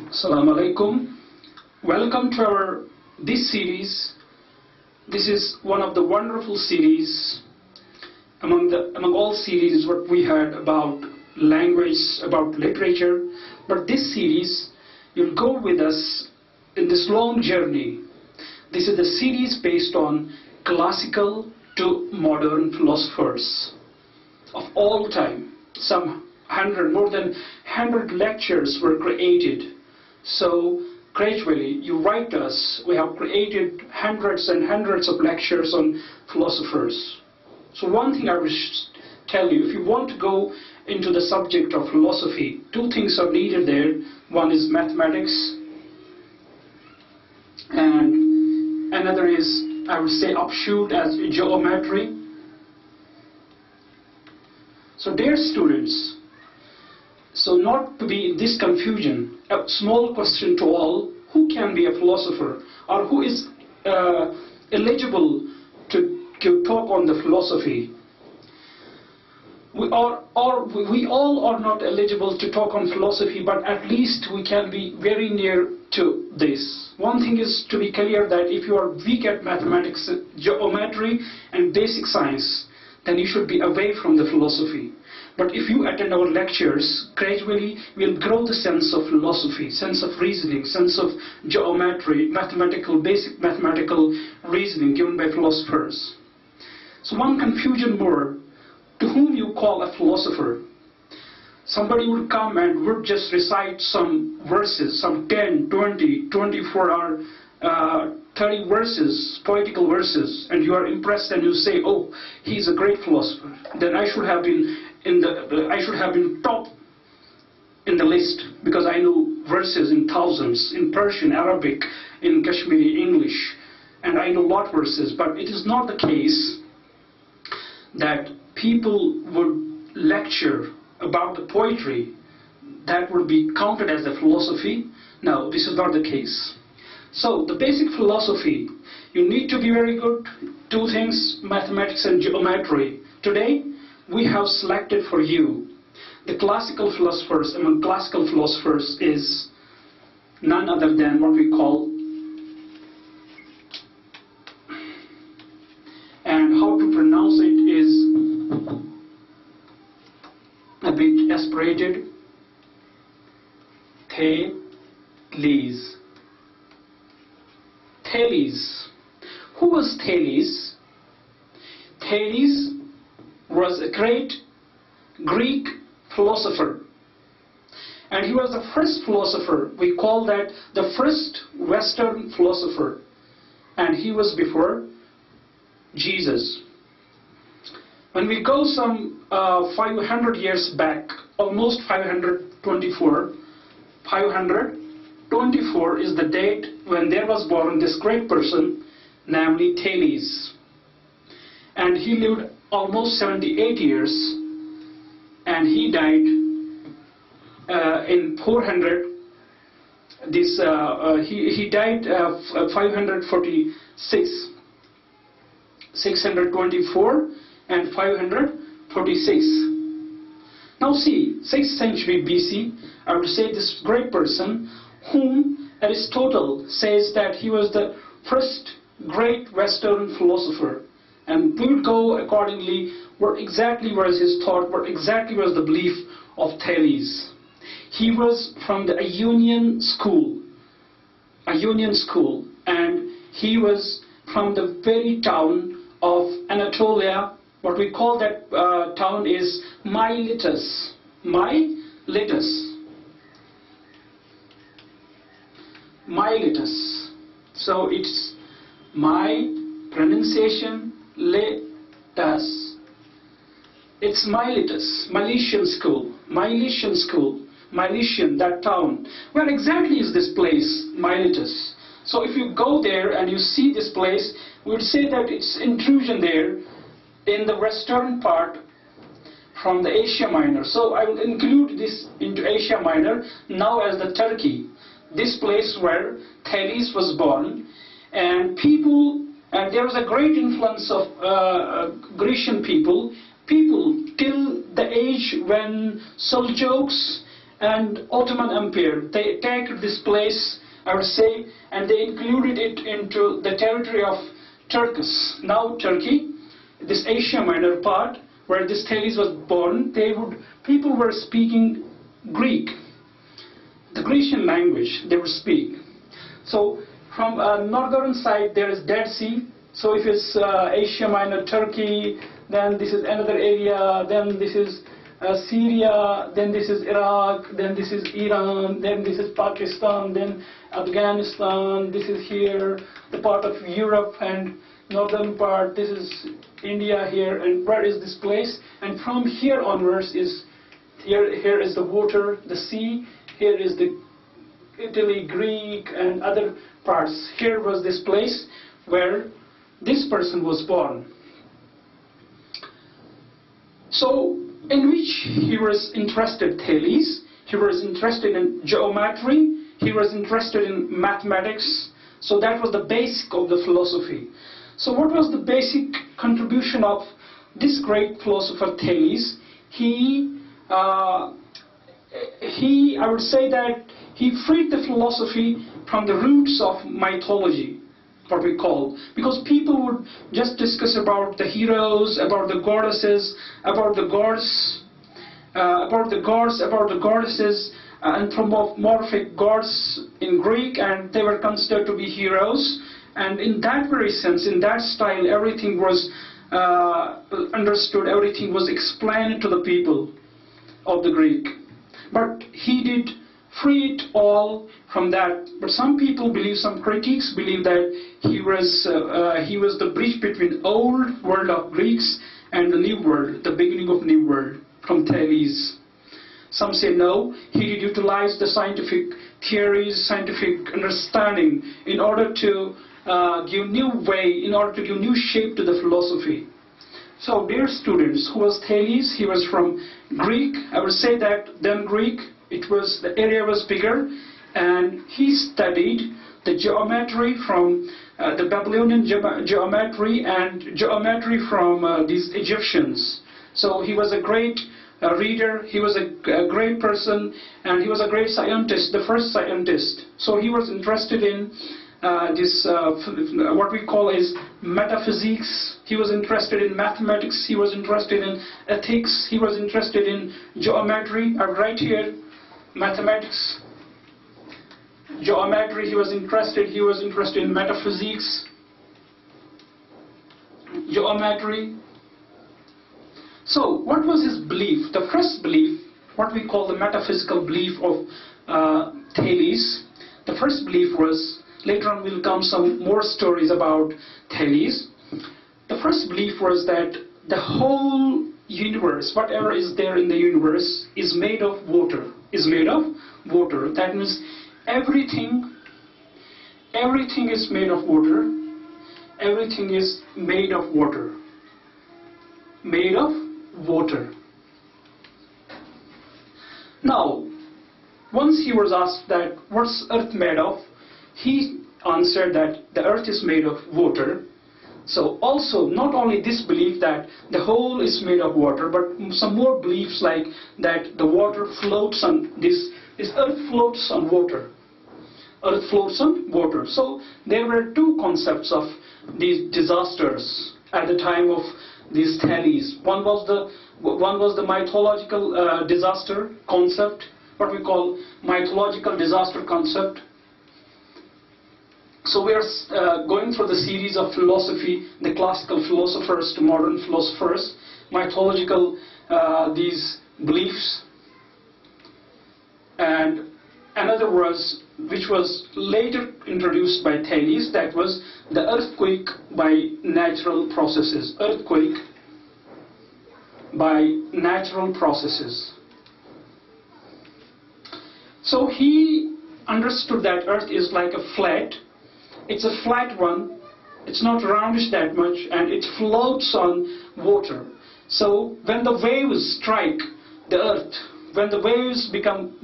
Assalamu alaikum. Welcome to this series. This is one of the wonderful series among all series what we had about language, about literature. But this series, you'll go with us in this long journey. This is the series based on classical to modern philosophers of all time. More than 100 lectures were created. So gradually you write us, we have created hundreds and hundreds of lectures on philosophers. So one thing I will tell you, if you want to go into the subject of philosophy, two things are needed there. One is mathematics, and another is, I would say, offshoot as geometry. So dear students, so not to be this confusion, a small question to all: who can be a philosopher, or who is eligible to talk on the philosophy? We all are not eligible to talk on philosophy, but at least we can be very near to this. One thing is to be clear, that if you are weak at mathematics, geometry and basic science, then you should be away from the philosophy. But if you attend our lectures, gradually we'll grow the sense of philosophy, sense of reasoning, sense of geometry, basic mathematical reasoning given by philosophers. So one confusion more: to whom you call a philosopher? Somebody would come and would just recite some verses, some 10, 20, 24 or 30 verses, poetical verses, and you are impressed and you say, oh, he's a great philosopher. Then I should have been top in the list, because I know verses in thousands, in Persian, Arabic, in Kashmiri, English, and I know a lot of verses. But it is not the case that people would lecture about the poetry that would be counted as a philosophy. No, this is not the case. So the basic philosophy, you need to be very good. Two things: mathematics and geometry. Today we have selected for you the classical philosophers. Among classical philosophers is none other than what we call, and how to pronounce it is a bit aspirated, Thales. Thales. Who was Thales? Thales was a great Greek philosopher, and he was the first philosopher. We call that the first Western philosopher, and he was before Jesus. When we go some 500 years back, almost 524 is the date when there was born this great person, namely Thales. And he lived almost 78 years, and he died in 400. He died 546, 624 and 546. Now see, 6th century BC, I would say this great person, whom Aristotle says that he was the first great Western philosopher. And we would go accordingly what exactly was his thought, what exactly was the belief of Thales. He was from the Ionian school, and he was from the very town of Anatolia. What we call that town is Miletus. Miletus. So it's my pronunciation, letus. It's Miletus, Milesian school, that town. Where exactly is this place, Miletus? So if you go there and you see this place, we would say that it's intrusion there in the western part from the Asia Minor. So I will include this into Asia Minor now as the Turkey, this place where Thales was born. And there was a great influence of Grecian people till the age when Seljuks and Ottoman Empire. They attacked this place, I would say, and they included it into the territory of Turkus, now Turkey, this Asia Minor part where this Thales was born. People were speaking Greek, the Grecian language they would speak. So from northern side there is Dead Sea. So if it's Asia Minor, Turkey, then this is another area, then this is Syria, then this is Iraq, then this is Iran, then this is Pakistan, then Afghanistan, this is here, the part of Europe and northern part, this is India here, and where is this place? And from here onwards is, here is the water, the sea, here is the Italy, Greek and other parts. Here was this place where this person was born. So, in which he was interested, Thales. He was interested in geometry, he was interested in mathematics, so that was the basic of the philosophy. So what was the basic contribution of this great philosopher Thales? I would say that he freed the philosophy from the roots of mythology, what we call, because people would just discuss about the heroes, about the goddesses, about the gods, about the goddesses, anthropomorphic gods in Greek, and they were considered to be heroes. And in that very sense, in that style, everything was understood, everything was explained to the people of the Greek. But he did free it all from that. But some people believe, some critics believe that he was the bridge between old world of Greeks and the new world, the beginning of new world, from Thales. Some say no, he did utilize the scientific theories, scientific understanding in order to give new way, in order to give new shape to the philosophy. So dear students, who was Thales? He was from Greek. I would say that then Greek, the area was bigger, and he studied the geometry from the Babylonian geometry and geometry from these Egyptians. So he was a great reader, he was a great person, and he was a great scientist, the first scientist. So he was interested in what we call is metaphysics. He was interested in mathematics, he was interested in ethics, he was interested in geometry. I write here mathematics, geometry, he was interested in metaphysics, geometry. So what was his belief? The first belief, what we call the metaphysical belief of Thales, the first belief was, later on will come some more stories about Thales. The first belief was that the whole universe, whatever is there in the universe, is made of water. That means everything is made of water. Everything is made of water. Made of water. Now, once he was asked that what's earth made of, he answered that the earth is made of water. So also, not only this belief that the whole is made of water, but some more beliefs like that the water floats on this earth floats on water. Earth floats on water. So there were two concepts of these disasters at the time of these Thales. One was the mythological disaster concept, what we call mythological disaster concept. So we are going through the series of philosophy, the classical philosophers to modern philosophers, mythological these beliefs. And another was, which was later introduced by Thales, that was the earthquake by natural processes. Earthquake by natural processes. So he understood that earth is like a flat. It's a flat one, it's not roundish that much, and it floats on water. So when the waves strike the earth, when the waves become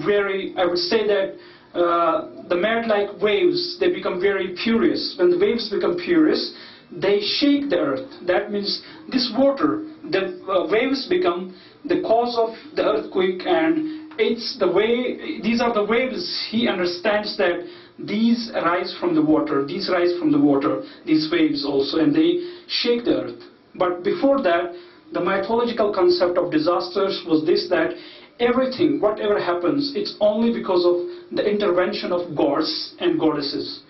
very, I would say that the mad-like waves, they become very furious. When the waves become furious, they shake the earth. That means this water, the waves become the cause of the earthquake, and it's the way, these are the waves. He understands that these arise from the water, these rise from the water, these waves also, and they shake the earth. But before that, the mythological concept of disasters was this, that everything, whatever happens, it's only because of the intervention of gods and goddesses.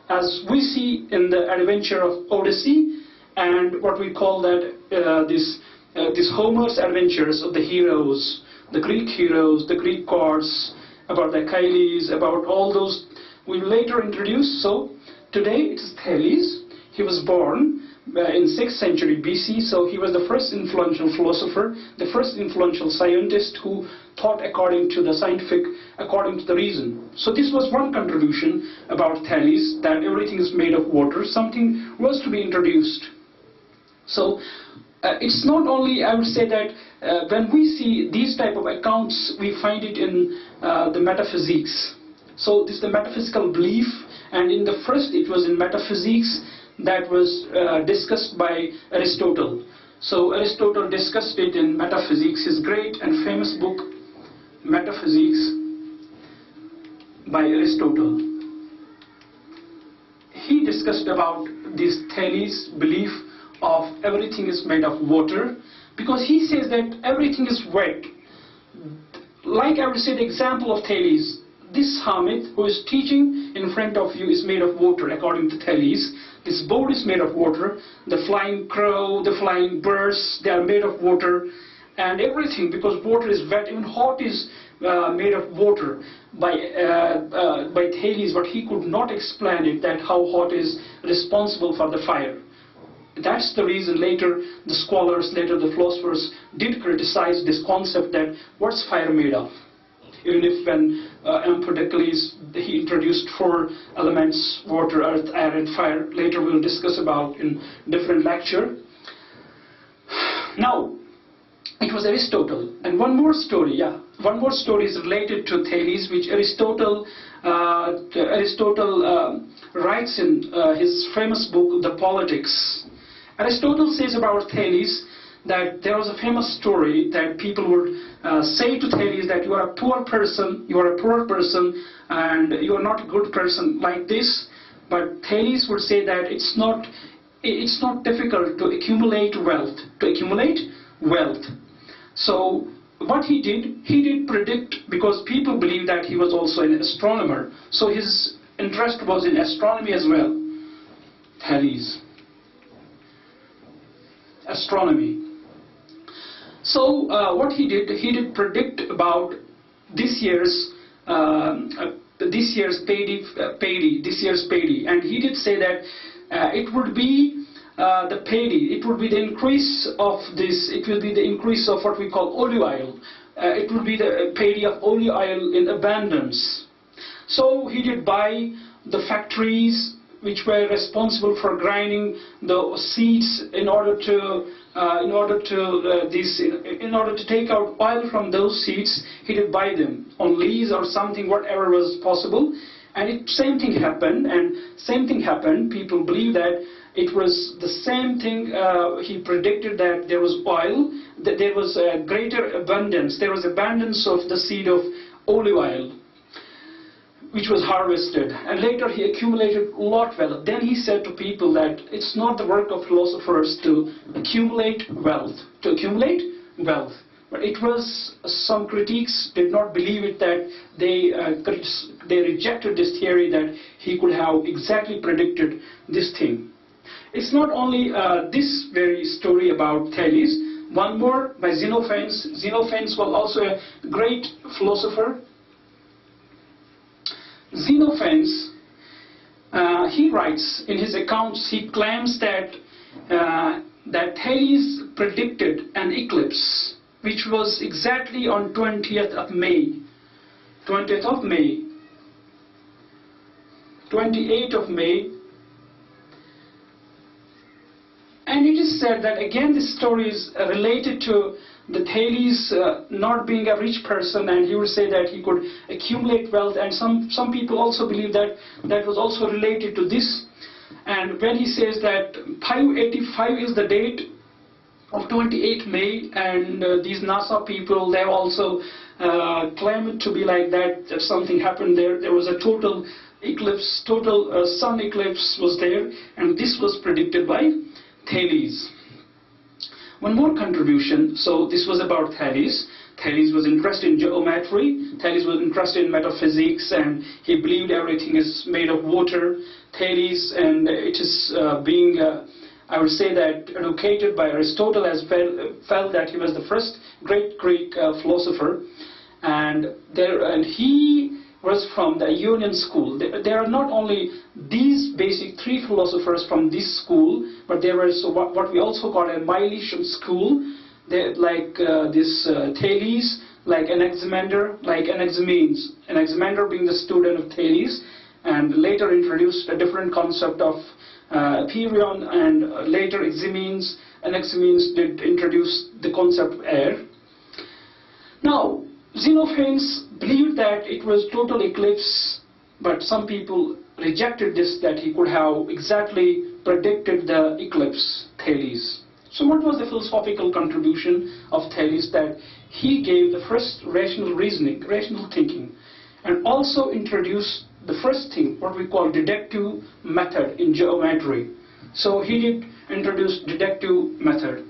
As we see in the adventure of Odyssey, and what we call that this Homer's adventures of the heroes, the Greek gods, about the Achilles, about all those we later introduce. So today it is Thales. He was born in 6th century BC, so he was the first influential philosopher, the first influential scientist who thought according to the scientific, according to the reason. So this was one contribution about Thales, that everything is made of water. Something was to be introduced. So it's not only, I would say that when we see these type of accounts, we find it in the metaphysics. So this is the metaphysical belief, and in the first it was in metaphysics that was discussed by Aristotle. So Aristotle discussed it in Metaphysics, his great and famous book, Metaphysics by Aristotle. He discussed about this Thales belief of everything is made of water, because he says that everything is wet. Like I would say the example of Thales, this Hamid who is teaching in front of you is made of water according to Thales. This board is made of water, the flying crow, the flying birds, they are made of water, and everything, because water is wet, even hot is made of water by Thales, but he could not explain it, that how hot is responsible for the fire. That's the reason later the scholars, later the philosophers did criticize this concept that what's fire made of? Even if when Empedocles, he introduced 4 elements, water, earth, air and fire. Later we'll discuss about in different lecture. Now, it was Aristotle. And one more story is related to Thales, which Aristotle writes in his famous book, The Politics. Aristotle says about Thales that there was a famous story that people would say to Thales that you are a poor person, and you are not a good person like this. But Thales would say that it's not difficult to accumulate wealth. So what he did predict, because people believe that he was also an astronomer. So his interest was in astronomy as well. Thales. Astronomy. So what he did predict about this year's payday, and he did say that it would be the payday, it would be the increase of this, it will be the increase of what we call olive oil. It would be the payday of olive oil in abundance. So he did buy the factories which were responsible for grinding the seeds in order to take out oil from those seeds. He did buy them on lease or something, whatever was possible, and same thing happened. People believe that it was the same thing. He predicted that there was oil, that there was a greater abundance. There was abundance of the seed of olive oil, which was harvested, and later he accumulated a lot wealth. Then he said to people that it's not the work of philosophers to accumulate wealth, but it was, some critics did not believe it, that they rejected this theory that he could have exactly predicted this thing. It's not only this very story about Thales. One more by Xenophanes. Xenophanes was also a great philosopher. Xenophanes, he writes in his accounts, he claims that Thales predicted an eclipse, which was exactly on 20th of May, 28th of May, and it is said that again this story is related to the Thales not being a rich person, and he would say that he could accumulate wealth, and some people also believe that that was also related to this. And when he says that 585 is the date of 28 May, and these NASA people, they also claimed to be like that, if something happened there. There was a total eclipse, total sun eclipse was there, and this was predicted by Thales. One more contribution, so this was about Thales. Thales was interested in geometry, Thales was interested in metaphysics, and he believed everything is made of water. Thales, and it is being, I would say that, educated by Aristotle, as felt that he was the first great Greek philosopher, and he was from the Ionian school. There are not only these basic three philosophers from this school, but there was what we also call a Milesian school. Like this Thales, like Anaximander, like Anaximenes. Anaximander being the student of Thales, and later introduced a different concept of Perion, and later Anaximenes did introduce the concept of air. Now, Xenophanes believed that it was total eclipse, but some people rejected this, that he could have exactly predicted the eclipse, Thales. So what was the philosophical contribution of Thales? That he gave the first rational reasoning, rational thinking, and also introduced the first thing, what we call deductive method in geometry. So he did introduce deductive method.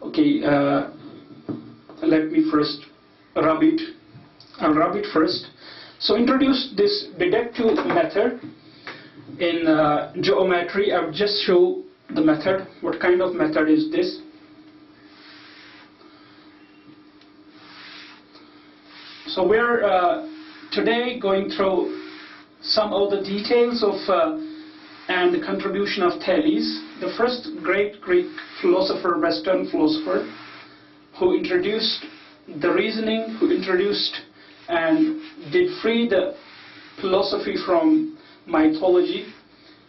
Okay, let me first rub it. I'll rub it first. So introduce this deductive method in geometry. I'll just show the method. What kind of method is this? So we're today going through some of the details of and the contribution of Thales, the first great Greek philosopher, Western philosopher, who introduced the reasoning, who introduced and did free the philosophy from mythology.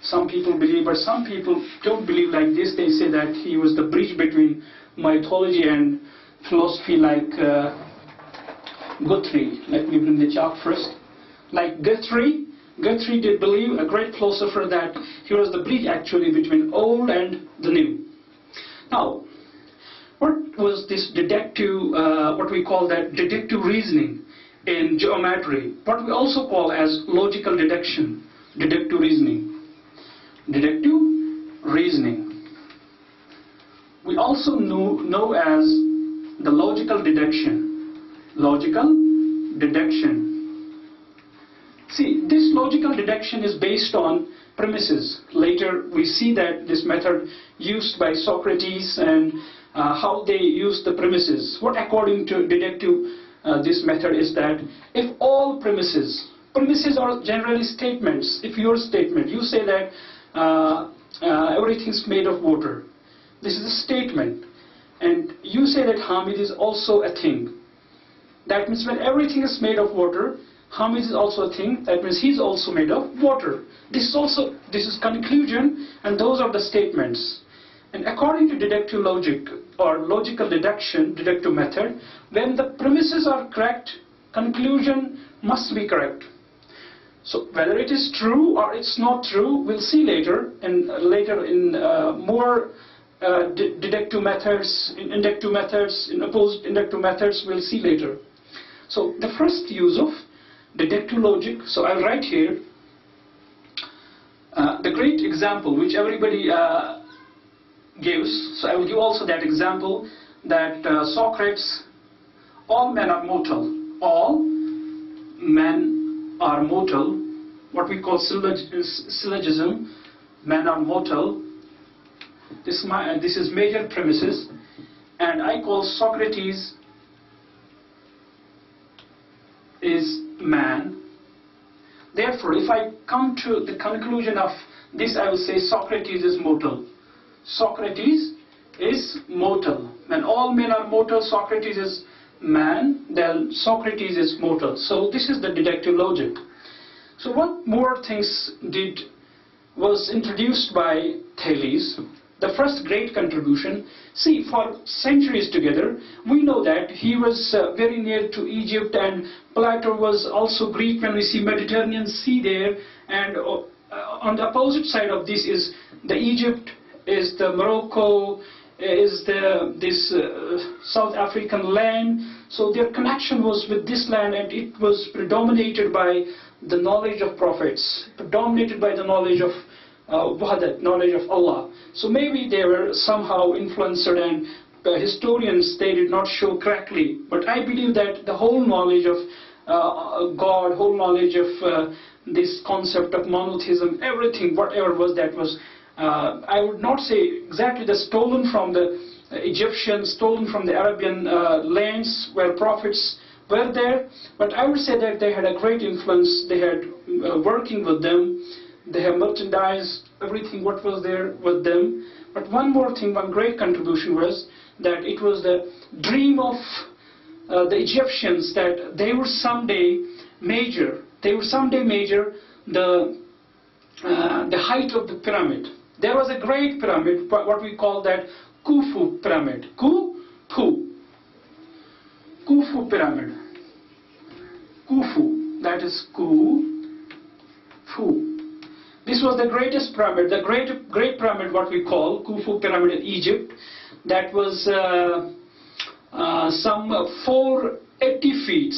Some people believe, but some people don't believe like this. They say that he was the bridge between mythology and philosophy, like Guthrie. Let me bring the chalk first. Like Guthrie did believe, a great philosopher, that he was the bridge actually between old and the new. Now, what was this deductive, what we call that deductive reasoning in geometry, what we also call as logical deduction, deductive reasoning. Deductive reasoning. We also know as the logical deduction. Logical deduction. See, this logical deduction is based on premises. Later we see that this method used by Socrates and how they use the premises. What according to deductive this method is that if all premises are generally statements. If your statement, you say that everything's made of water, this is a statement, and you say that Hamid is also a thing. That means when everything is made of water, Hamid is also a thing. That means he's also made of water. This is conclusion, and those are the statements. And according to deductive logic or logical deduction, deductive method, when the premises are correct, conclusion must be correct. So whether it is true or it's not true, we'll see later in more deductive methods, in inductive methods, in opposed inductive methods, we'll see later. So the first use of deductive logic, so I'll write here the great example which everybody gives. So I will give also that example that Socrates, all men are mortal. All men are mortal. What we call syllogism, men are mortal. This is major premises, and I call Socrates is man. Therefore, if I come to the conclusion of this, I will say Socrates is mortal. Socrates is mortal. When all men are mortal, Socrates is man, then Socrates is mortal. So this is the deductive logic. So what more things was introduced by Thales? The first great contribution. See, for centuries together, we know that he was very near to Egypt, and Plato was also Greek. When we see Mediterranean Sea there, And on the opposite side of this is the Egypt, is the Morocco, is this South African land. So their connection was with this land, and it was predominated by the knowledge of prophets, predominated by the knowledge of Wahadat, knowledge of Allah. So maybe they were somehow influenced, and historians, they did not show correctly. But I believe that the whole knowledge of God, whole knowledge of this concept of monotheism, everything, whatever was that was, I would not say exactly the stolen from the Egyptians, stolen from the Arabian lands where prophets were there, but I would say that they had a great influence. They had working with them, they have merchandise, everything what was there with them. But one more thing, one great contribution was that it was the dream of the Egyptians that they would someday measure, the height of the pyramid. There was a great pyramid, what we call that Khufu pyramid. Khufu pyramid. Khufu, that is Khufu. This was the greatest pyramid, the great pyramid, what we call Khufu pyramid in Egypt. That was some 480 feet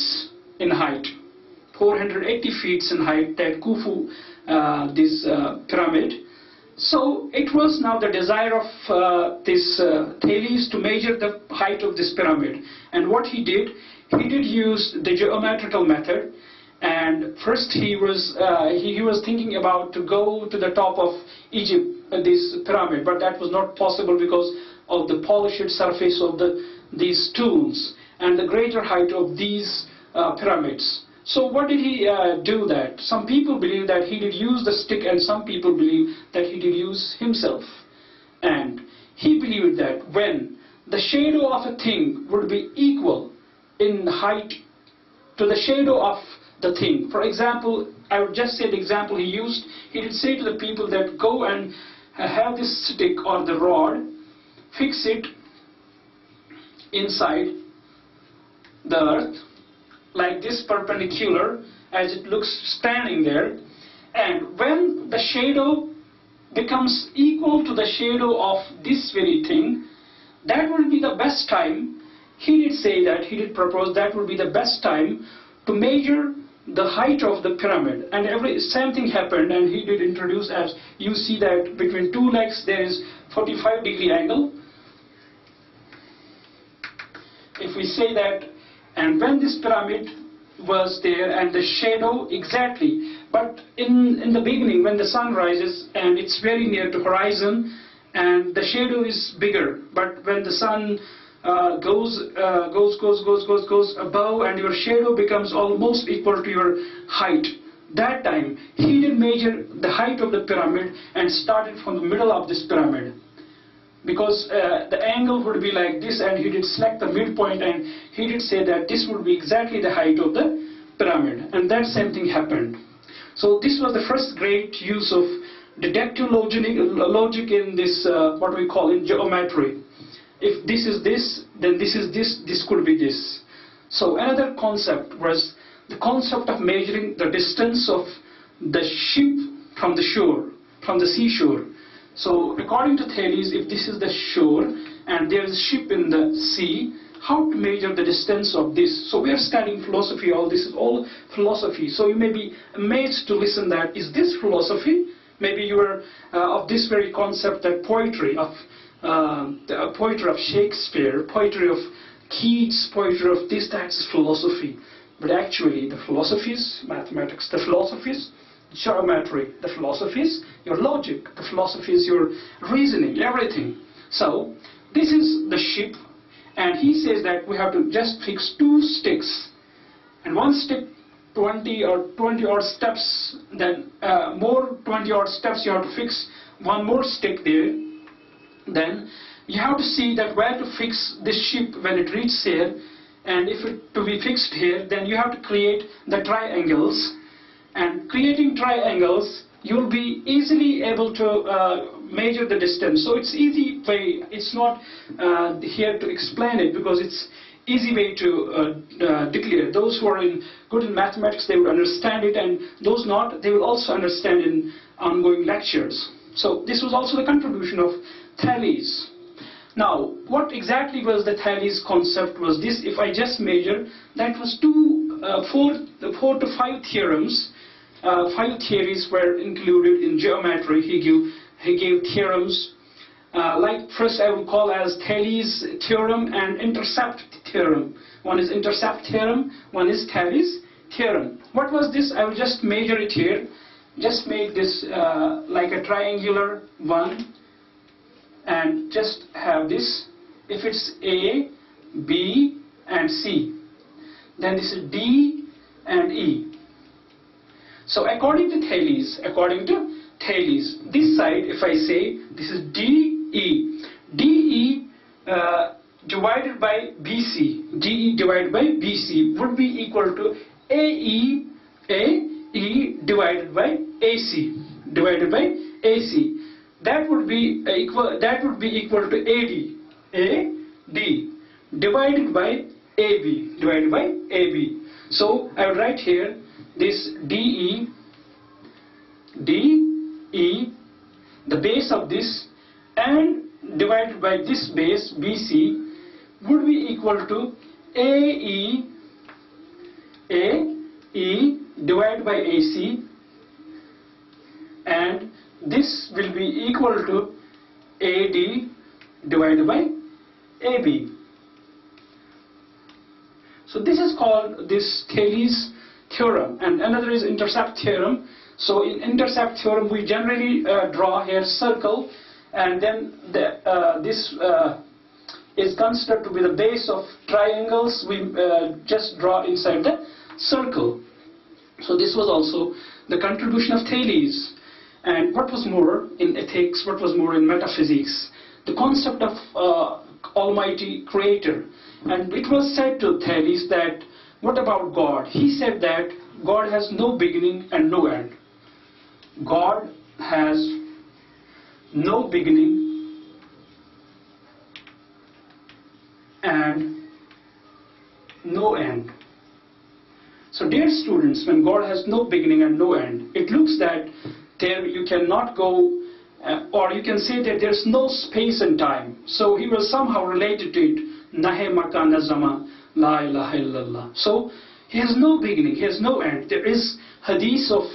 in height. 480 feet in height, that Khufu, this pyramid. So it was now the desire of this Thales to measure the height of this pyramid. And what he did use the geometrical method. And first he was thinking about to go to the top of Egypt, this pyramid, but that was not possible because of the polished surface of these tools and the greater height of these pyramids. So what did he do that? Some people believe that he did use the stick, and some people believe that he did use himself. And he believed that when the shadow of a thing would be equal in height to the shadow of the thing. For example, I would just say the example he used. He did say to the people that go and have this stick or the rod, fix it inside the earth, like this, perpendicular, as it looks standing there. And when the shadow becomes equal to the shadow of this very thing, that will be the best time. He did say that, he did propose that would be the best time to measure the height of the pyramid. And same thing happened, and he did introduce, as you see that between two legs there is 45-degree angle. If we say that, and when this pyramid was there and the shadow exactly, but in the beginning when the sun rises and it's very near to horizon and the shadow is bigger, but when the sun goes above and your shadow becomes almost equal to your height, that time he did measure the height of the pyramid and started from the middle of this pyramid, because the angle would be like this, and he did select the midpoint, and he did say that this would be exactly the height of the pyramid, and that same thing happened. So this was the first great use of deductive logic in this, what we call in geometry. If this is this, then this is this, this could be this. So another concept was the concept of measuring the distance of the ship from the shore, from the seashore. So according to Thales, if this is the shore and there is a ship in the sea, how to measure the distance of this? So we are studying philosophy, all this is all philosophy. So you may be amazed to listen that, is this philosophy? Maybe you are of this very concept that poetry of Shakespeare, poetry of Keats, poetry of this, that's philosophy. But actually the philosophy is mathematics, the philosophy is geometry, the philosophy is your logic, the philosophy is your reasoning, everything. So this is the ship, and he says that we have to just fix two sticks, and one stick 20 odd steps, then more 20 odd steps you have to fix one more stick there. Then you have to see that where to fix this ship when it reaches here, and if it to be fixed here, then you have to create the triangles. And creating triangles, you'll be easily able to measure the distance. So it's easy way. It's not here to explain it, because it's easy way to declare. Those who are good in mathematics, they would understand it, and those not, they will also understand in ongoing lectures. So this was also the contribution of Thales. Now, what exactly was the Thales concept? Was this, if I just measure, that was 4 to 5 theorems. 5 theories were included in geometry. He gave theorems. Like first I would call as Thales theorem and intercept theorem. One is intercept theorem, one is Thales theorem. What was this? I will just measure it here. Just make this like a triangular one, and just have this. If it's A, B and C, then this is D and E. So according to Thales, this side, if I say this is DE, DE divided by BC, DE divided by BC would be equal to AE divided by AC, That would be equal to AD divided by AB, So I will write here this DE, the base of this, and divided by this base BC would be equal to AE divided by AC, and this will be equal to AD divided by AB. So this is called this Thales theorem, and another is intercept theorem. So in intercept theorem we generally draw here circle, and then this is considered to be the base of triangles. We just draw inside the circle. So this was also the contribution of Thales. And what was more in ethics, what was more in metaphysics, the concept of Almighty Creator. And it was said to Thales that, what about God? He said that God has no beginning and no end. God has no beginning and no end. So dear students, when God has no beginning and no end, it looks that there you cannot go, or you can say that there's no space and time. So he was somehow related to it. Nahe makan zama, la ilaha illallah. So he has no beginning, he has no end. There is hadith of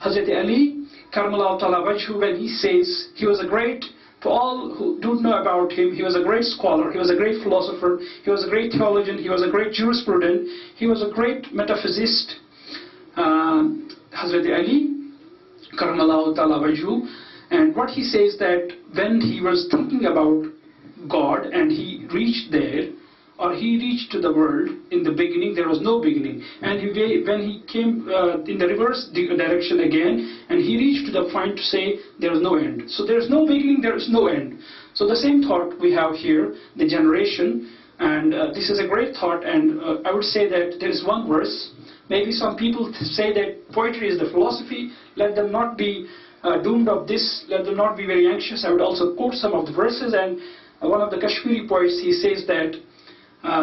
Hazrat Ali, Karmallahu Ta'ala Wajhu, when he says he was a great, for all who don't know about him, he was a great scholar, he was a great philosopher, he was a great theologian, he was a great jurisprudent, he was a great metaphysicist, Hazrat Ali, Karmallahu Ta'ala Wajhu. And what he says that when he was thinking about God and he reached there, or he reached to the world, in the beginning there was no beginning, and when he came in the reverse direction again, and he reached to the point to say there is no end. So there is no beginning, there is no end. So the same thought we have here, the generation, and this is a great thought. And I would say that there is one verse. Maybe some people say that poetry is the philosophy. Let them not be doomed of this, let them not be very anxious. I would also quote some of the verses, and one of the Kashmiri poets, he says that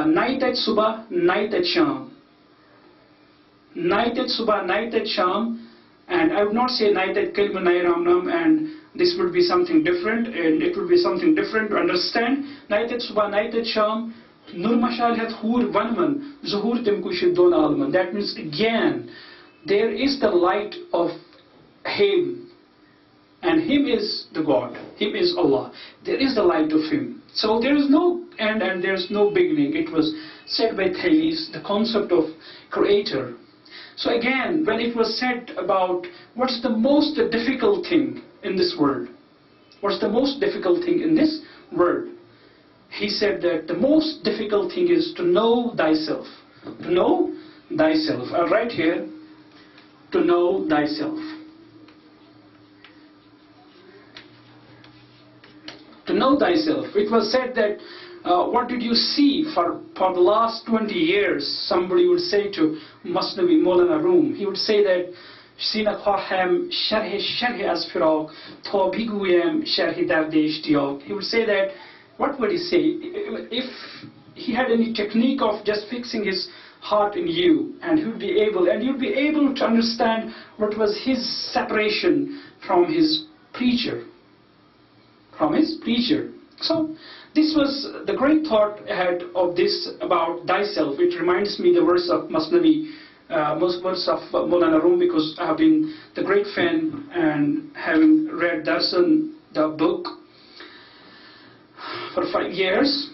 night at subah, night at sham. Night at subah, night at sham. And I would not say night at kalma nai ramnam, and this would be something different, and it would be something different to understand. Night at subah, night at sham. Nur mashal hat hur vanman, zuhur temkushid don alman. That means again, there is the light of him. And him is the God, him is Allah. There is the light of him. So there is no end and there is no beginning. It was said by Thales, the concept of creator. So again, when it was said about what's the most difficult thing in this world, what's the most difficult thing in this world, he said that the most difficult thing is to know thyself. To know thyself. I'll write here, to know thyself. To know thyself. It was said that what did you see for the last 20 years? Somebody would say to Masnavi Maulana Room, he would say that Sina Khahem Sharhi as Firaq, Tho Biguyem Sharhi Darde Ishtiyaq. He would say that, what would he say? If he had any technique of just fixing his heart in you, and you'd be able to understand what was his separation from his preacher. So this was the great thought ahead of this about thyself. It reminds me the verse of Masnavi, most verse of Maulana Rum, because I have been the great fan and having read Darsan, the book, for 5 years.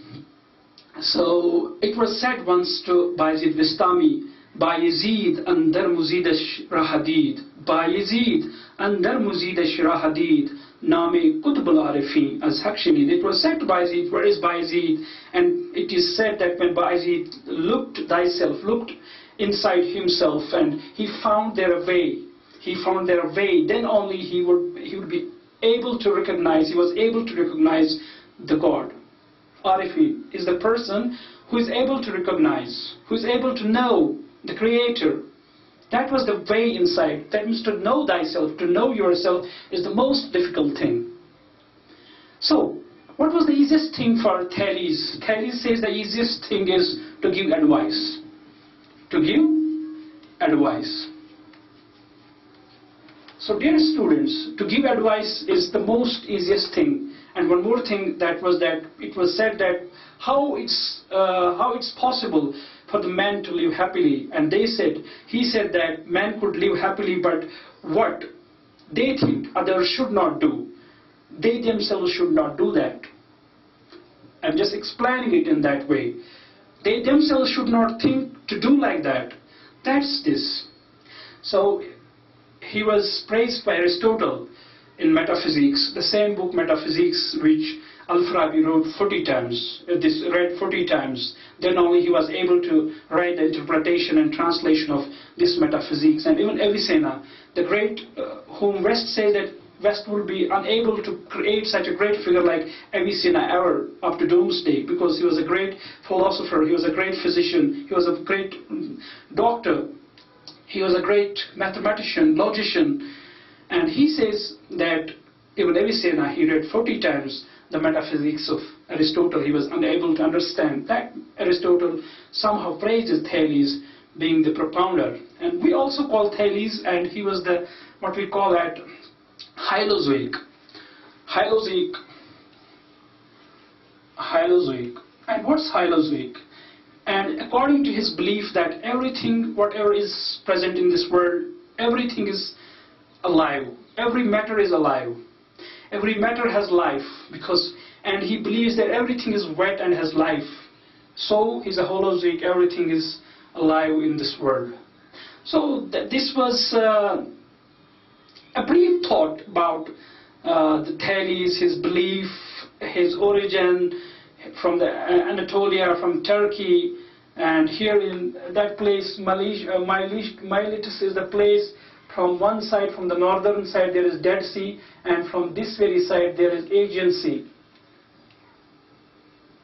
So it was said once to Bayezid Bistami, Bayezid andar muzidash rahadid, Bayezid andar muzidash rahadid, Name Qutbul Arifin as Hakshimid. It was said to Bayezid, where is Bayezid? And it is said that when Bayezid looked inside himself and he found there a way, then only he would be able to recognize, he was able to recognize the God. Arifin is the person who is able to recognize, who is able to know the Creator. That was the way inside. That means to know thyself, to know yourself is the most difficult thing. So, what was the easiest thing for Thales? Thales says the easiest thing is to give advice. To give advice. So dear students, to give advice is the most easiest thing. And one more thing, that it was said that how it's possible for the man to live happily. And he said that man could live happily, but what they think others should not do, they themselves should not do that. I'm just explaining it in that way. They themselves should not think to do like that. That's this. So he was praised by Aristotle in Metaphysics, the same book Metaphysics which Al-Farabi wrote 40 times, read 40 times. Then only he was able to write the interpretation and translation of this Metaphysics. And even Avicenna, the great, whom West says that West will be unable to create such a great figure like Avicenna ever up to doomsday, because he was a great philosopher, he was a great physician, he was a great doctor, he was a great mathematician, logician. And he says that even Avicenna, he read 40 times the Metaphysics of Aristotle. He was unable to understand that. Aristotle somehow praises Thales being the propounder. And we also call Thales, and he was the, what we call at Hylozoic. And what's Hylozoic? And according to his belief that everything, whatever is present in this world, everything is alive. Every matter is alive. Every matter has life, and he believes that everything is wet and has life. So he's a holozoic, everything is alive in this world. So this was a brief thought about the Thales, his belief, his origin from the Anatolia, from Turkey, and here in that place, Miletus is the place. From one side, from the northern side, there is Dead Sea, and from this very side, there is Aegean Sea.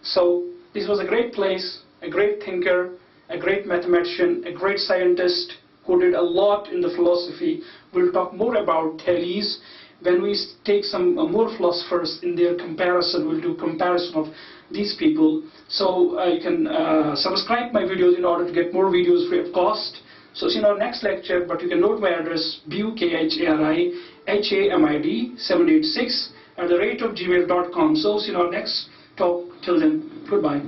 So this was a great place, a great thinker, a great mathematician, a great scientist who did a lot in the philosophy. We'll talk more about Thales when we take some more philosophers in their comparison. We'll do comparison of these people. So you can subscribe my videos in order to get more videos free of cost. So see you in our next lecture, but you can note my address bukharihamid786 @gmail.com. So see you in our next talk. Till then, goodbye.